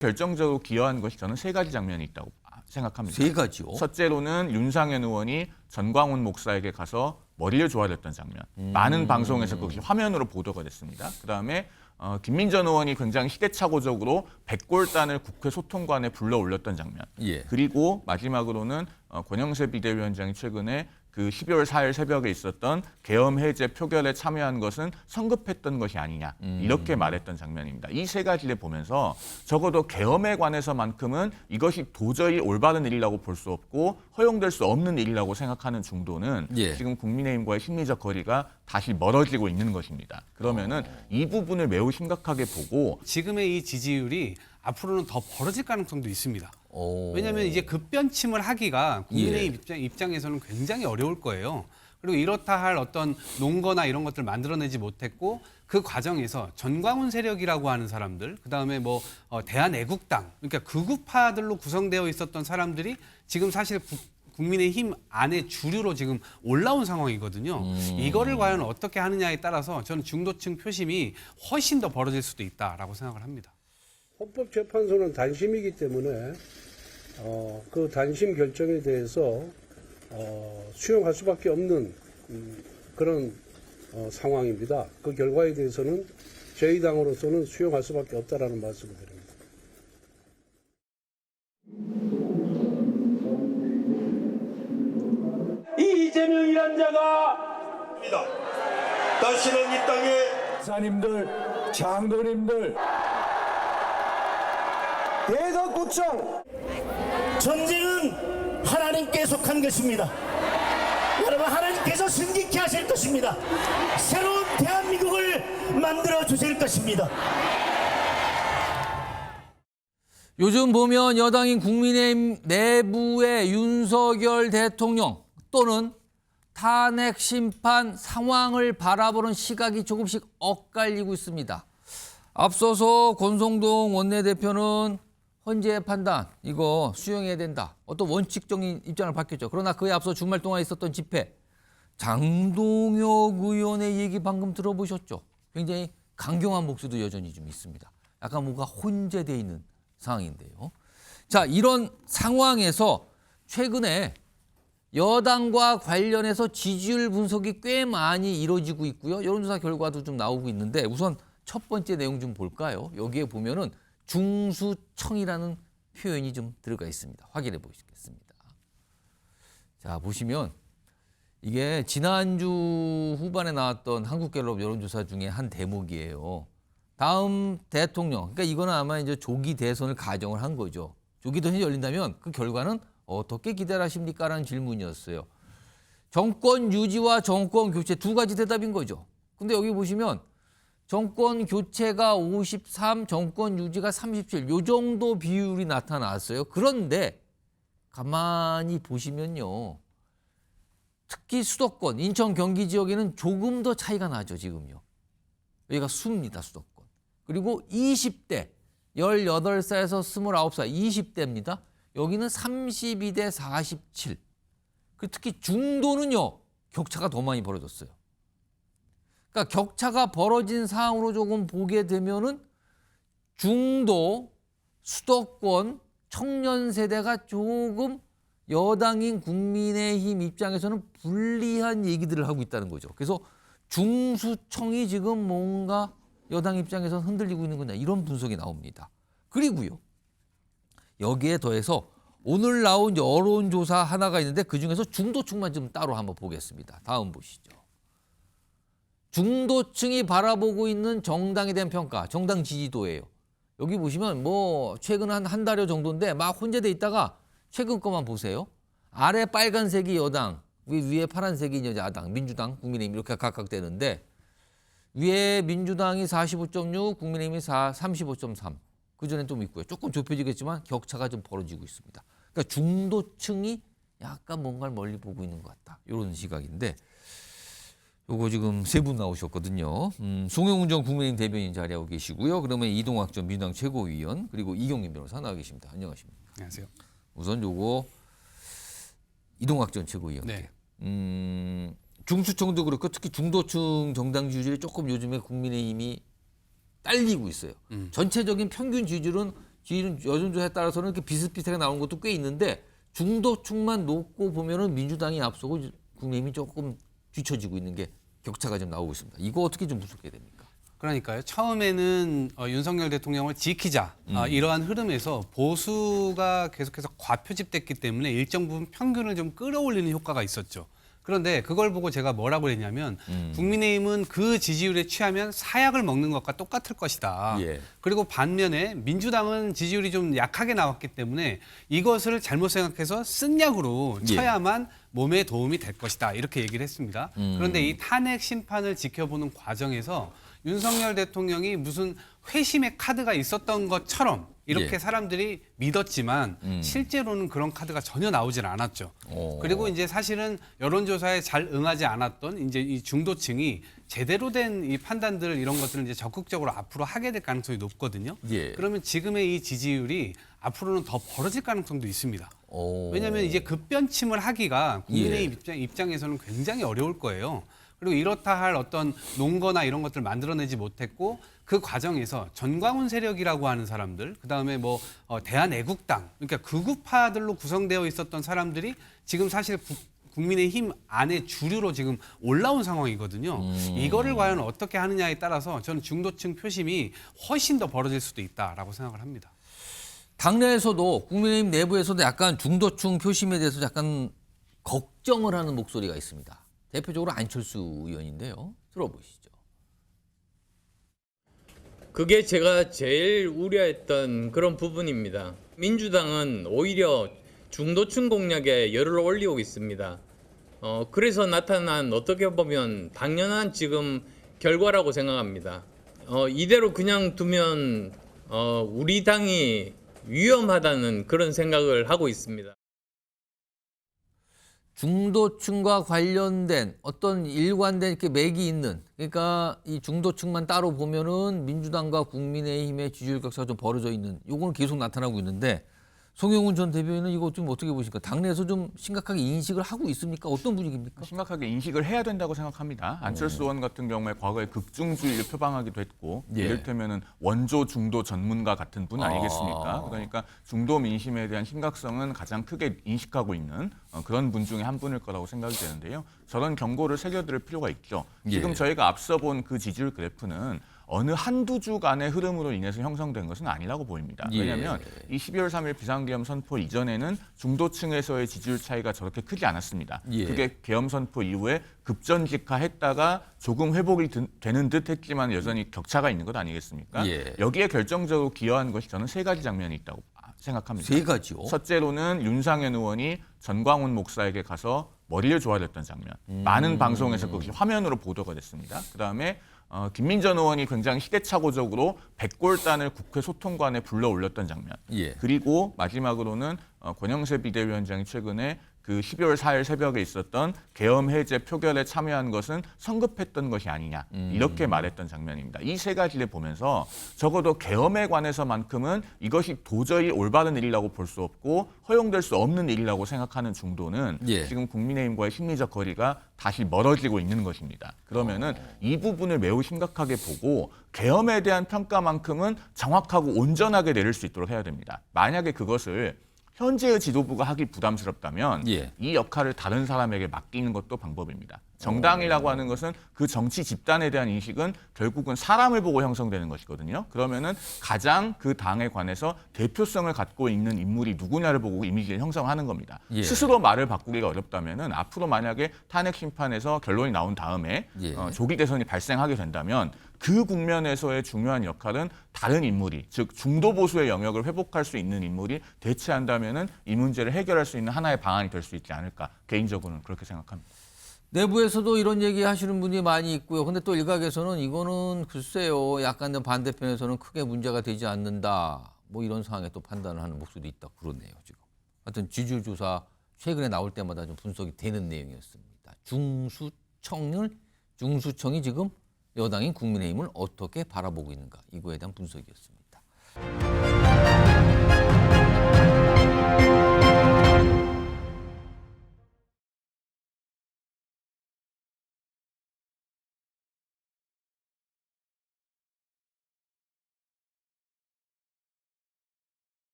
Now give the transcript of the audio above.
결정적으로 기여한 것이 저는 세 가지 장면이 있다고 생각합니다. 세 가지요? 첫째로는 윤상현 의원이 전광훈 목사에게 가서 머리를 조아렸던 장면. 많은 방송에서 그것이 화면으로 보도가 됐습니다. 그다음에 김민전 의원이 굉장히 시대착오적으로 백골단을 국회 소통관에 불러 올렸던 장면. 예. 그리고 마지막으로는 권영세 비대위원장이 최근에 그 12월 4일 새벽에 있었던 계엄 해제 표결에 참여한 것은 성급했던 것이 아니냐 이렇게 말했던 장면입니다. 이 세 가지를 보면서 적어도 계엄에 관해서만큼은 이것이 도저히 올바른 일이라고 볼 수 없고 허용될 수 없는 일이라고 생각하는 중도는 예. 지금 국민의힘과의 심리적 거리가 다시 멀어지고 있는 것입니다. 그러면은 이 부분을 매우 심각하게 보고 지금의 이 지지율이 앞으로는 더 벌어질 가능성도 있습니다. 왜냐하면 이제 급변침을 하기가 국민의힘 입장에서는 굉장히 어려울 거예요. 그리고 이렇다 할 어떤 논거나 이런 것들 만들어내지 못했고 그 과정에서 전광훈 세력이라고 하는 사람들, 그다음에 뭐 대한애국당, 그러니까 극우파들로 구성되어 있었던 사람들이 지금 사실 국민의힘 안에 주류로 지금 올라온 상황이거든요. 이거를 과연 어떻게 하느냐에 따라서 저는 중도층 표심이 훨씬 더 벌어질 수도 있다라고 생각을 합니다. 헌법재판소는 단심이기 때문에 그 단심 결정에 대해서 수용할 수밖에 없는 그런 상황입니다. 그 결과에 대해서는 저희 당으로서는 수용할 수밖에 없다라는 말씀을 드립니다. 이재명이란 자가 다시는 이 땅에 사님들, 장로님들, 대덕구청 전쟁은 하나님께 속한 것입니다. 여러분, 하나님께서 승리케 하실 것입니다. 새로운 대한민국을 만들어 주실 것입니다. 요즘 보면 여당인 국민의힘 내부의 윤석열 대통령 또는 탄핵 심판 상황을 바라보는 시각이 조금씩 엇갈리고 있습니다. 앞서서 권성동 원내대표는 헌재의 판단 이거 수용해야 된다. 어떤 원칙적인 입장을 밝혔죠. 그러나 그에 앞서 주말 동안 있었던 집회 장동혁 의원의 얘기 방금 들어보셨죠. 굉장히 강경한 목소리도 여전히 좀 있습니다. 약간 뭔가 혼재되어 있는 상황인데요. 자, 이런 상황에서 최근에 여당과 관련해서 지지율 분석이 꽤 많이 이루어지고 있고요. 여론조사 결과도 좀 나오고 있는데 우선 첫 번째 내용 좀 볼까요? 여기에 보면은 중수청이라는 표현이 좀 들어가 있습니다. 확인해 보시겠습니다. 자, 보시면 이게 지난주 후반에 나왔던 한국갤럽 여론조사 중에 한 대목이에요. 다음 대통령, 그러니까 이거는 아마 이제 조기 대선을 가정을 한 거죠. 조기 대선이 열린다면 그 결과는 어떻게 기대하십니까라는 질문이었어요. 정권 유지와 정권 교체 두 가지 대답인 거죠. 근데 여기 보시면 정권 교체가 53, 정권 유지가 37, 요 정도 비율이 나타났어요. 그런데 가만히 보시면요. 특히 수도권, 인천, 경기 지역에는 조금 더 차이가 나죠, 지금요. 여기가 수입니다, 수도권. 그리고 20대, 18살에서 29살, 20대입니다. 여기는 32대 47. 특히 중도는요, 격차가 더 많이 벌어졌어요. 그러니까 격차가 벌어진 상황으로 조금 보게 되면은 중도, 수도권, 청년 세대가 조금 여당인 국민의힘 입장에서는 불리한 얘기들을 하고 있다는 거죠. 그래서 중수청이 지금 뭔가 여당 입장에서는 흔들리고 있는 거냐 이런 분석이 나옵니다. 그리고요. 여기에 더해서 오늘 나온 여론조사 하나가 있는데 그중에서 중도층만 좀 따로 한번 보겠습니다. 다음 보시죠. 중도층이 바라보고 있는 정당에 대한 평가, 정당 지지도예요. 여기 보시면 뭐 최근 한 달여 정도인데 막 혼재돼 있다가 최근 것만 보세요. 아래 빨간색이 여당, 위에 파란색이 이제 야당, 민주당, 국민의힘 이렇게 각각 되는데 위에 민주당이 45.6, 국민의힘이 35.3. 그전엔 좀 있고요. 조금 좁혀지겠지만 격차가 좀 벌어지고 있습니다. 그러니까 중도층이 약간 뭔가를 멀리 보고 있는 것 같다. 이런 시각인데 요거 지금 세 분 나오셨거든요. 송영훈 전 국민의힘 대변인 자리하고 계시고요. 그러면 이동학 전 민주당 최고위원 그리고 이경민 변호사 나와 계십니다. 안녕하십니까? 안녕하세요. 우선 요거 이동학 전 최고위원께. 네. 중수청도 그렇고 특히 중도층 정당 지지율이 조금 요즘에 국민의힘이 딸리고 있어요. 전체적인 평균 지지율은 지지율은 여론조사에 따라서는 이렇게 비슷비슷하게 나오는 것도 꽤 있는데 중도층만 놓고 보면은 민주당이 앞서고 국민의힘이 조금 뒤처지고 있는 게 격차가 좀 나오고 있습니다. 이거 어떻게 좀 분석해야 됩니까? 그러니까요. 처음에는 윤석열 대통령을 지키자 이러한 흐름에서 보수가 계속해서 과표집됐기 때문에 일정 부분 평균을 좀 끌어올리는 효과가 있었죠. 그런데 그걸 보고 제가 뭐라고 했냐면 국민의힘은 그 지지율에 취하면 사약을 먹는 것과 똑같을 것이다. 예. 그리고 반면에 민주당은 지지율이 좀 약하게 나왔기 때문에 이것을 잘못 생각해서 쓴 약으로 쳐야만 몸에 도움이 될 것이다. 이렇게 얘기를 했습니다. 그런데 이 탄핵 심판을 지켜보는 과정에서 윤석열 대통령이 무슨 회심의 카드가 있었던 것처럼 이렇게 예. 사람들이 믿었지만 실제로는 그런 카드가 전혀 나오질 않았죠. 그리고 이제 사실은 여론조사에 잘 응하지 않았던 이제 이 중도층이 제대로 된 이 판단들 이런 것들을 이제 적극적으로 앞으로 하게 될 가능성이 높거든요. 예. 그러면 지금의 이 지지율이 앞으로는 더 벌어질 가능성도 있습니다. 왜냐하면 이제 급변침을 하기가 국민의힘 입장에서는 굉장히 어려울 거예요. 그리고 이렇다 할 어떤 논거나 이런 것들을 만들어내지 못했고 그 과정에서 전광훈 세력이라고 하는 사람들, 그다음에 뭐 대한애국당, 그러니까 극우파들로 구성되어 있었던 사람들이 지금 사실 국민의힘 안에 주류로 지금 올라온 상황이거든요. 이거를 과연 어떻게 하느냐에 따라서 저는 중도층 표심이 훨씬 더 벌어질 수도 있다라고 생각을 합니다. 당내에서도 국민의힘 내부에서도 약간 중도층 표심에 대해서 약간 걱정을 하는 목소리가 있습니다. 대표적으로 안철수 의원인데요. 들어보시죠. 그게 제가 제일 우려했던 그런 부분입니다. 민주당은 오히려 중도층 공략에 열을 올리고 있습니다. 그래서 나타난 어떻게 보면 당연한 지금 결과라고 생각합니다. 이대로 그냥 두면 우리 당이 위험하다는 그런 생각을 하고 있습니다. 중도층과 관련된 어떤 일관된 이렇게 맥이 있는, 그러니까 이 중도층만 따로 보면은 민주당과 국민의힘의 지지율 격차가 좀 벌어져 있는, 요거는 계속 나타나고 있는데 송영훈 전 대변인은 이거 좀 어떻게 보십니까? 당내에서 좀 심각하게 인식을 하고 있습니까? 어떤 분위기입니까? 심각하게 인식을 해야 된다고 생각합니다. 안철수 의원 같은 경우에 과거에 극중주의를 표방하기도 했고 예. 이를테면은 원조 중도 전문가 같은 분 아니겠습니까? 그러니까 중도 민심에 대한 심각성은 가장 크게 인식하고 있는 그런 분 중에 한 분일 거라고 생각이 되는데요. 저런 경고를 새겨들 필요가 있죠. 지금 예. 저희가 앞서 본 그 지지율 그래프는 어느 한두 주간의 흐름으로 인해서 형성된 것은 아니라고 보입니다. 왜냐하면 이 12월 3일 비상계엄 선포 이전에는 중도층에서의 지지율 차이가 저렇게 크지 않았습니다. 예. 그게 계엄 선포 이후에 급전직하했다가 조금 회복이 되는 듯 했지만 여전히 격차가 있는 것 아니겠습니까? 예. 여기에 결정적으로 기여한 것이 저는 세 가지 장면이 있다고 생각합니다. 세 가지요? 첫째로는 윤상현 의원이 전광훈 목사에게 가서 머리를 조아렸던 장면. 많은 방송에서 그것이 화면으로 보도가 됐습니다. 그다음에 김민전 의원이 굉장히 시대착오적으로 백골단을 국회 소통관에 불러 올렸던 장면. 예. 그리고 마지막으로는 권영세 비대위원장이 최근에 그 12월 4일 새벽에 있었던 계엄 해제 표결에 참여한 것은 성급했던 것이 아니냐 이렇게 말했던 장면입니다. 이 세 가지를 보면서 적어도 계엄에 관해서만큼은 이것이 도저히 올바른 일이라고 볼 수 없고 허용될 수 없는 일이라고 생각하는 중도는 예. 지금 국민의힘과의 심리적 거리가 다시 멀어지고 있는 것입니다. 그러면은 이 부분을 매우 심각하게 보고 계엄에 대한 평가만큼은 정확하고 온전하게 내릴 수 있도록 해야 됩니다. 만약에 그것을 현재의 지도부가 하기 부담스럽다면 예. 이 역할을 다른 사람에게 맡기는 것도 방법입니다. 정당이라고 하는 것은 그 정치 집단에 대한 인식은 결국은 사람을 보고 형성되는 것이거든요. 그러면은 가장 그 당에 관해서 대표성을 갖고 있는 인물이 누구냐를 보고 이미지를 형성하는 겁니다. 예. 스스로 말을 바꾸기가 어렵다면은 앞으로 만약에 탄핵 심판에서 결론이 나온 다음에 예. 조기 대선이 발생하게 된다면 그 국면에서의 중요한 역할은 다른 인물이, 즉 중도 보수의 영역을 회복할 수 있는 인물이 대체한다면은 이 문제를 해결할 수 있는 하나의 방안이 될 수 있지 않을까 개인적으로는 그렇게 생각합니다. 내부에서도 이런 얘기 하시는 분이 많이 있고요. 근데 또 일각에서는 이거는 글쎄요, 약간 반대편에서는 크게 문제가 되지 않는다. 뭐 이런 상황에 또 판단을 하는 목소리도 있다. 그러네요, 지금. 하여튼 지지율 조사 최근에 나올 때마다 좀 분석이 되는 내용이었습니다. 중수청이 지금 여당인 국민의힘을 어떻게 바라보고 있는가. 이거에 대한 분석이었습니다.